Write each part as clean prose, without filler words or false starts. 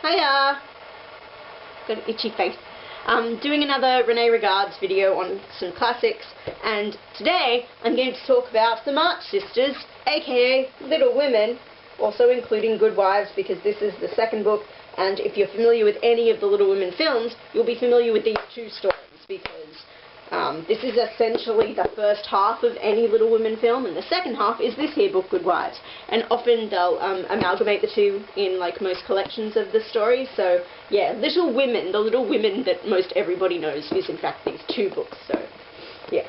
Hiya! Got an itchy face. Doing another Renee Regards video on some classics, and today I'm going to talk about the March Sisters, aka Little Women, also including Good Wives, because this is the second book, and if you're familiar with any of the Little Women films, you'll be familiar with these two stories, because this is essentially the first half of any Little Women film, and the second half is this here book, Good Wives. And often they'll amalgamate the two in like most collections of the stories. So yeah, Little Women, the Little Women that most everybody knows, is in fact these two books. So yeah.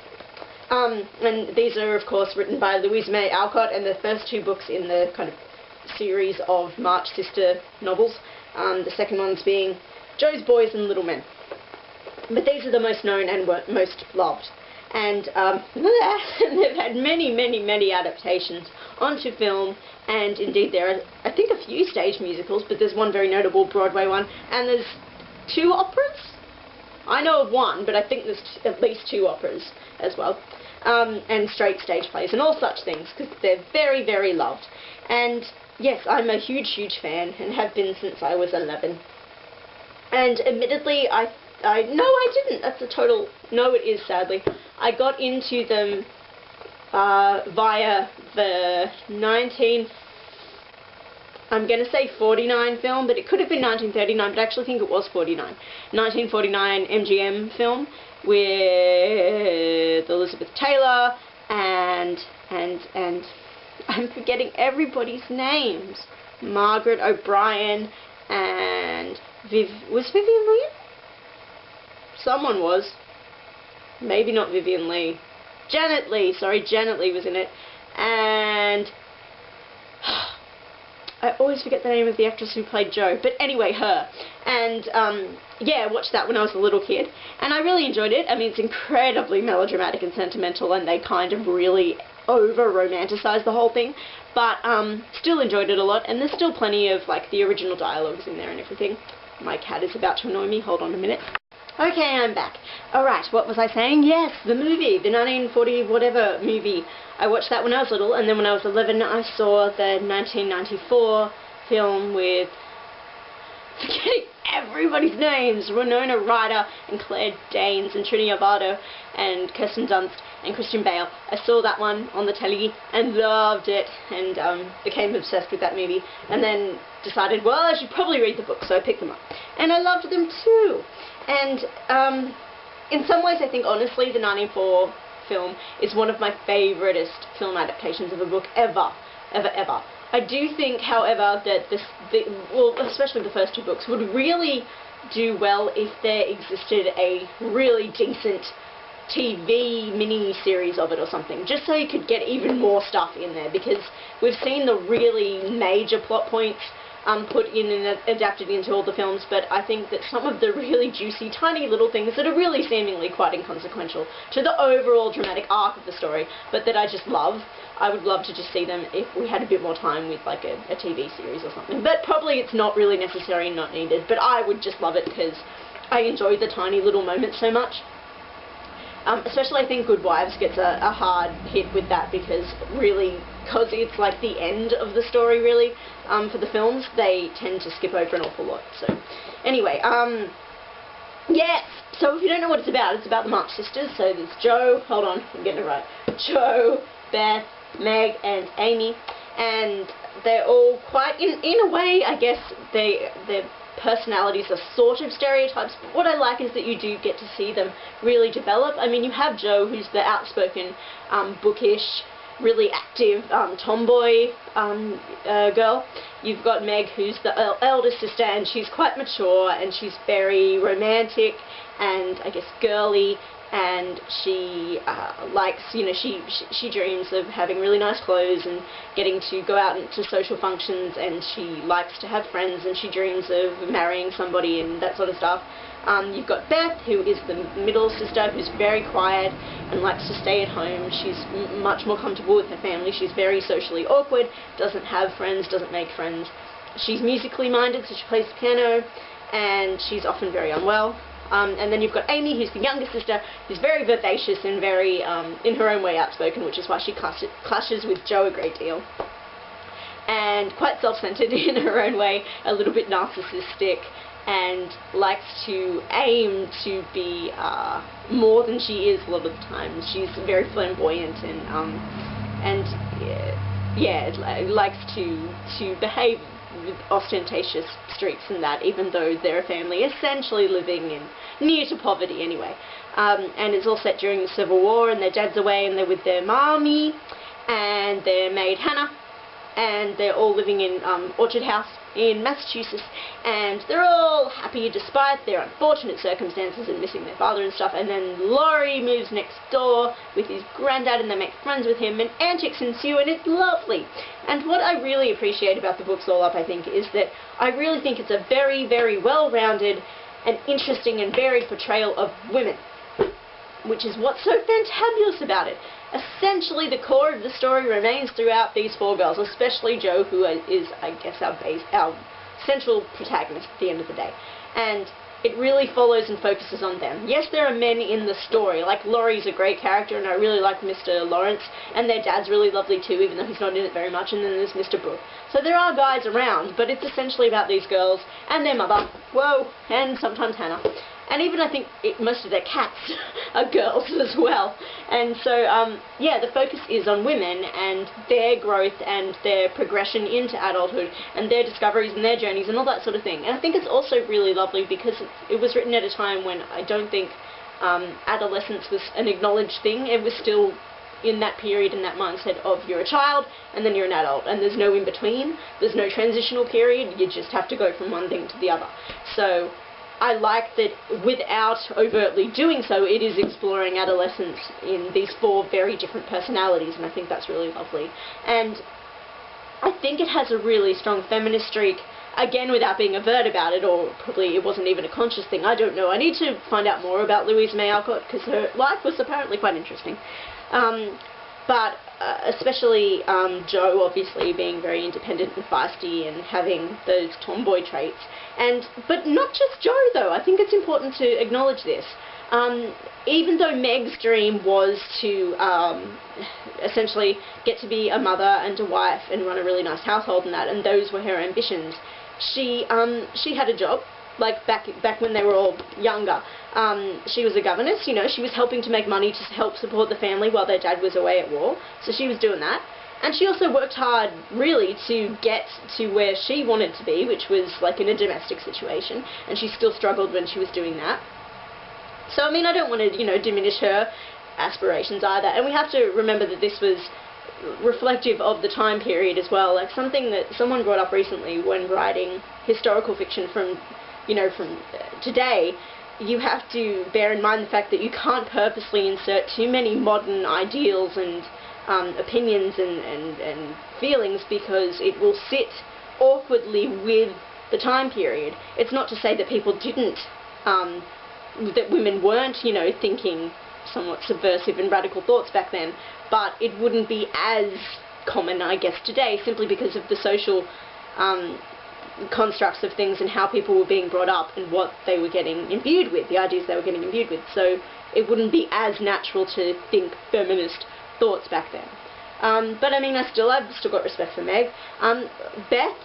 And these are of course written by Louisa May Alcott, and the first two books in the kind of series of March Sister novels. The second one's being Jo's Boys and Little Men. But these are the most known and most loved. And they've had many adaptations onto film, and indeed there are, I think, a few stage musicals, but there's one very notable Broadway one, and there's two operas? I know of one, but I think there's at least two operas as well. And straight stage plays and all such things, because they're very loved. And yes, I'm a huge fan, and have been since I was 11. And admittedly, no, I didn't. That's a total... No, it is, sadly. I got into them via the I'm going to say 49 film, but it could have been 1939, but I actually think it was 49. 1949 MGM film with Elizabeth Taylor and I'm forgetting everybody's names. Margaret O'Brien and was Vivian Leigh? Someone was. Maybe not Vivian Leigh. Janet Leigh. Sorry, Janet Leigh was in it. And I always forget the name of the actress who played Jo. But anyway, her. And yeah, I watched that when I was a little kid. And I really enjoyed it. I mean, it's incredibly melodramatic and sentimental, and they kind of really over-romanticize the whole thing. But still enjoyed it a lot. And there's still plenty of like the original dialogues in there and everything. My cat is about to annoy me. Hold on a minute. Okay, I'm back. Alright, what was I saying? Yes, the movie, the 1940 whatever movie. I watched that when I was little, and then when I was 11 I saw the 1994 film with, forgetting everybody's names, Winona Ryder and Claire Danes and Trinity Arvado and Kirsten Dunst and Christian Bale. I saw that one on the telly and loved it, and became obsessed with that movie, and then decided, well, I should probably read the book, so I picked them up. And I loved them too. And in some ways, I think, honestly, the 1994 film is one of my favoritist film adaptations of a book ever. I do think, however, that well, especially the first two books, would really do well if there existed a really decent TV mini-series of it or something, just so you could get even more stuff in there, because we've seen the really major plot points put in and adapted into all the films, but I think that some of the really juicy, tiny little things that are really seemingly quite inconsequential to the overall dramatic arc of the story, but that I just love, I would love to just see them if we had a bit more time with like a TV series or something. But probably it's not really necessary and not needed, but I would just love it because I enjoy the tiny little moments so much. Especially I think Good Wives gets a hard hit with that, because it's like the end of the story really, for the films, they tend to skip over an awful lot. So anyway, yes, so if you don't know what it's about the March Sisters. So there's Jo, hold on, I'm getting it right, Jo, Beth, Meg and Amy, and they're all quite, in a way, I guess, their personalities are sort of stereotypes, but what I like is that you do get to see them really develop. I mean, you have Jo, who's the outspoken, bookish, really active, tomboy girl. You've got Meg, who's the eldest sister, and she's quite mature, and she's very romantic and, I guess, girly, and she likes, you know, she dreams of having really nice clothes and getting to go out into social functions, and she likes to have friends, and she dreams of marrying somebody and that sort of stuff. You've got Beth, who is the middle sister, who's very quiet and likes to stay at home. She's much more comfortable with her family. She's very socially awkward, doesn't have friends, doesn't make friends. She's musically minded, so she plays the piano, and she's often very unwell. And then you've got Amy, who's the younger sister, who's very vivacious and very, in her own way, outspoken, which is why she clashes with Jo a great deal. and quite self-centered in her own way, a little bit narcissistic, and likes to aim to be more than she is a lot of the time. She's very flamboyant and likes to behave with ostentatious streaks and that, even though they're a family essentially living in near to poverty anyway. And it's all set during the Civil War, and their dad's away, and they're with their mommy and their maid Hannah, and they're all living in Orchard House in Massachusetts, and they're all happy despite their unfortunate circumstances and missing their father and stuff. And then Laurie moves next door with his granddad, and they make friends with him, and antics ensue, and it's lovely. And what I really appreciate about the books all up, I think, is that I really think it's a very, very well-rounded and interesting and varied portrayal of women, which is what's so fantabulous about it. Essentially, the core of the story remains throughout these four girls, especially Jo, who is, I guess, our central protagonist at the end of the day. And it really follows and focuses on them. Yes, there are men in the story, like Laurie's a great character, and I really like Mr. Lawrence, and their dad's really lovely too, even though he's not in it very much, and then there's Mr. Brooke. So there are guys around, but it's essentially about these girls and their mother, and sometimes Hannah. And even, I think, most of their cats are girls as well. And so, yeah, the focus is on women and their growth and their progression into adulthood and their discoveries and their journeys and all that sort of thing. And I think it's also really lovely because it was written at a time when I don't think adolescence was an acknowledged thing. It was still in that period, in that mindset of you're a child and then you're an adult, and there's no in-between. There's no transitional period. You just have to go from one thing to the other. So I like that without overtly doing so, it is exploring adolescence in these four very different personalities, and I think that's really lovely. And I think it has a really strong feminist streak, again, without being overt about it, or probably it wasn't even a conscious thing. I don't know. I need to find out more about Louisa May Alcott, because her life was apparently quite interesting. But especially Jo, obviously, being very independent and feisty and having those tomboy traits. But not just Jo, though. I think it's important to acknowledge this. Even though Meg's dream was to essentially get to be a mother and a wife and run a really nice household and that, and those were her ambitions, she had a job. Like back when they were all younger, she was a governess, you know, she was helping to make money to help support the family while their dad was away at war, so she was doing that. And she also worked hard, really, to get to where she wanted to be, which was, like, in a domestic situation, and she still struggled when she was doing that. So, I mean, I don't want to, you know, diminish her aspirations either, and we have to remember that this was reflective of the time period as well. Like, something that someone brought up recently when writing historical fiction from today, you have to bear in mind the fact that you can't purposely insert too many modern ideals and opinions and feelings, because it will sit awkwardly with the time period. It's not to say that people didn't, that women weren't, you know, thinking somewhat subversive and radical thoughts back then, but it wouldn't be as common, I guess, today, simply because of the social constructs of things and how people were being brought up and what they were getting imbued with, the ideas they were getting imbued with. So it wouldn't be as natural to think feminist thoughts back then. But I mean, I've still got respect for Meg. Beth,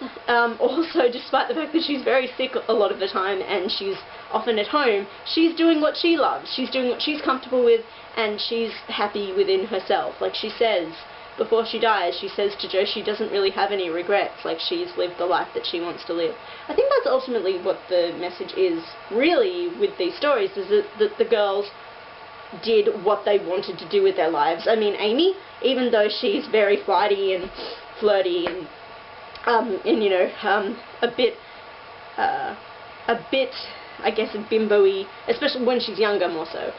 also, despite the fact that she's very sick a lot of the time and she's often at home, she's doing what she loves. She's doing what she's comfortable with, and she's happy within herself. Like she says, before she dies, she says to Jo she doesn't really have any regrets, like she's lived the life that she wants to live. I think that's ultimately what the message is, really, with these stories, is that the girls did what they wanted to do with their lives. I mean, Amy, even though she's very flighty and flirty and you know, a bit, I guess, bimbo-y, especially when she's younger more so.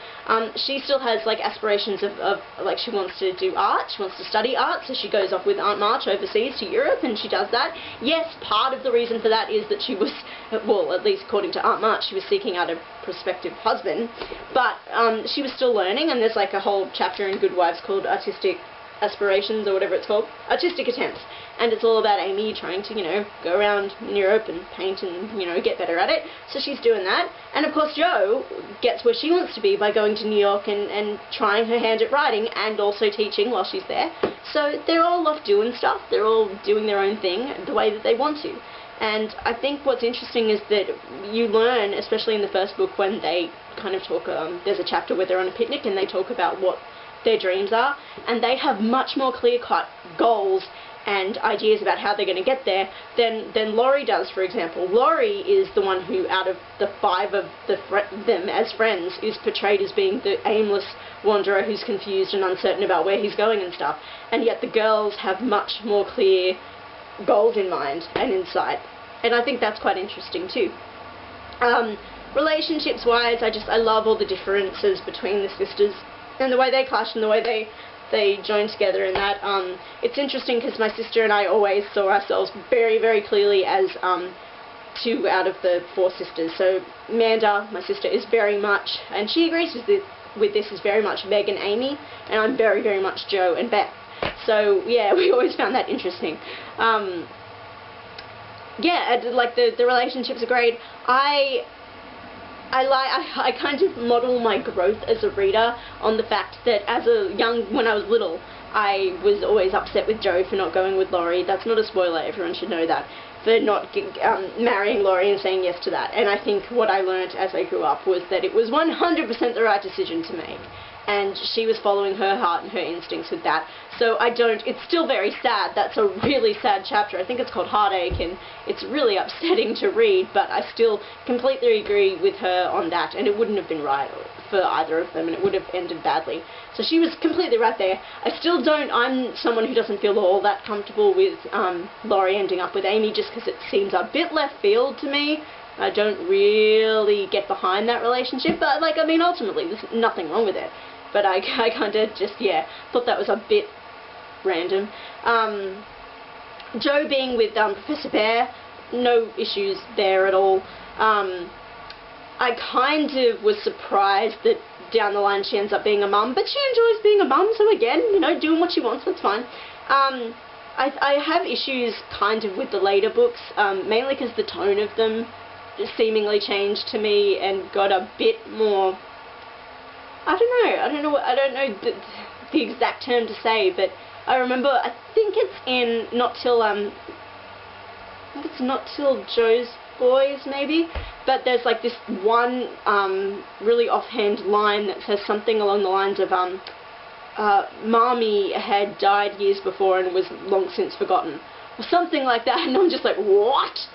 She still has, like, aspirations of, like, she wants to do art, she wants to study art, so she goes off with Aunt March overseas to Europe, and she does that. Yes, part of the reason for that is that she was, well, at least according to Aunt March, she was seeking out a prospective husband, but she was still learning, and there's, like, a whole chapter in Good Wives called Artistic aspirations, or whatever it's called, artistic attempts, and it's all about Amy trying to, you know, go around in Europe and paint and, you know, get better at it. So she's doing that, and of course Jo gets where she wants to be by going to New York and trying her hand at writing and also teaching while she's there. So they're all off doing stuff, they're all doing their own thing the way that they want to. And I think what's interesting is that you learn, especially in the first book, when they kind of talk, there's a chapter where they're on a picnic and they talk about what their dreams are, and they have much more clear-cut goals and ideas about how they're going to get there than Laurie does, for example. Laurie is the one who, out of the 5 of them as friends, is portrayed as being the aimless wanderer who's confused and uncertain about where he's going and stuff, and yet the girls have much more clear goals in mind and insight, and I think that's quite interesting too. Relationships-wise, I love all the differences between the sisters, and the way they clash and the way they join together in that. It's interesting because my sister and I always saw ourselves very, very clearly as 2 out of the 4 sisters. So Amanda, my sister, is very much, and she agrees with this, is very much Meg and Amy, and I'm very, very much Jo and Beth. So yeah, we always found that interesting. Yeah, like the relationships are great. I kind of model my growth as a reader on the fact that when I was little, I was always upset with Jo for not going with Laurie. That's not a spoiler, everyone should know that. For not marrying Laurie and saying yes to that. And I think what I learnt as I grew up was that it was 100% the right decision to make. And she was following her heart and her instincts with that. So it's still very sad. That's a really sad chapter. I think it's called Heartache, and it's really upsetting to read, but I still completely agree with her on that, and it wouldn't have been right for either of them, and it would have ended badly. So she was completely right there. I'm someone who doesn't feel all that comfortable with Laurie ending up with Amy, just because it seems a bit left field to me. I don't really get behind that relationship, but ultimately there's nothing wrong with it. But I kind of just, thought that was a bit random. Jo being with Professor Bear, no issues there at all. I kind of was surprised that down the line she ends up being a mum, but she enjoys being a mum, so again, you know, doing what she wants, that's fine. I have issues kind of with the later books, mainly because the tone of them just seemingly changed to me and got a bit more, I don't know the exact term to say, but I remember, I think it's not till Jo's Boys, maybe, but there's like this one really offhand line that says something along the lines of Marmee had died years before and was long since forgotten, or something like that, and I'm just like, what?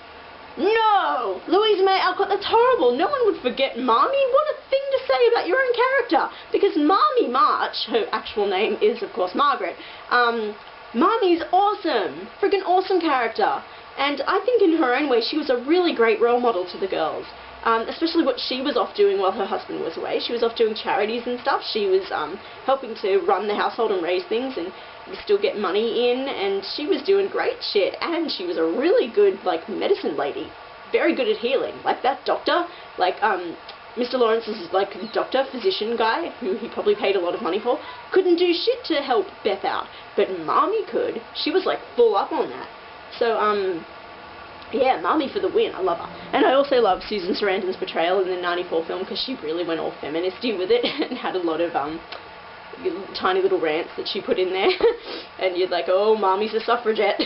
No! Louisa May Alcott, that's horrible. No one would forget Marmee. What a thing to say about your own character. Because Marmee March, her actual name is, of course, Margaret. Marmee's awesome. Friggin' awesome character. And I think in her own way, she was a really great role model to the girls. Especially what she was off doing while her husband was away. She was off doing charities and stuff. She was helping to run the household and raise things and still get money in, and she was doing great shit, and she was a really good, like, medicine lady. Very good at healing. Like, that doctor, like, Mr. Lawrence's, like, doctor, physician guy, who he probably paid a lot of money for, couldn't do shit to help Beth out. But Marmee could. She was, like, full up on that. So, yeah, Marmee for the win. I love her. And I also love Susan Sarandon's portrayal in the '94 film, because she really went all feministy with it, and had a lot of, tiny little rants that she put in there. And you're like, oh, Marmee's a suffragette.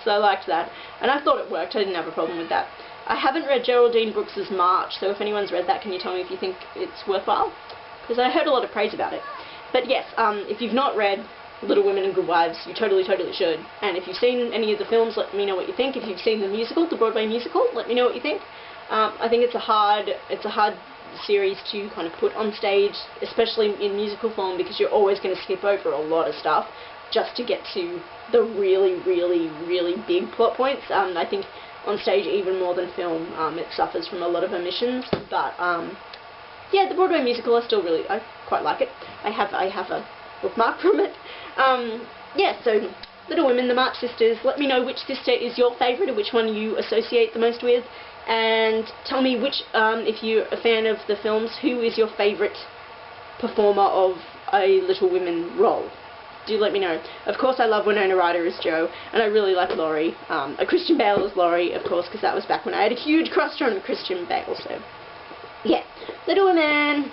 So I liked that. And I thought it worked. I didn't have a problem with that. I haven't read Geraldine Brooks's March, so if anyone's read that, can you tell me if you think it's worthwhile? Because I heard a lot of praise about it. But yes, if you've not read Little Women and Good Wives, you totally, totally should. And if you've seen any of the films, let me know what you think. If you've seen the musical, the Broadway musical, let me know what you think. I think it's a hard series to kind of put on stage, especially in musical form, because you're always going to skip over a lot of stuff just to get to the really, really, really big plot points. I think on stage, even more than film, it suffers from a lot of omissions. But yeah, the Broadway musical, I quite like it. I have a bookmark from it. Yeah, so Little Women, the March Sisters. Let me know which sister is your favourite, or which one you associate the most with. And tell me which, if you're a fan of the films, who is your favourite performer of a Little Women role. do let me know. Of course, I love Winona Ryder as Jo, and I really like Laurie. Christian Bale as Laurie, of course, because that was back when I had a huge crush on Christian Bale, so yeah. Little Women!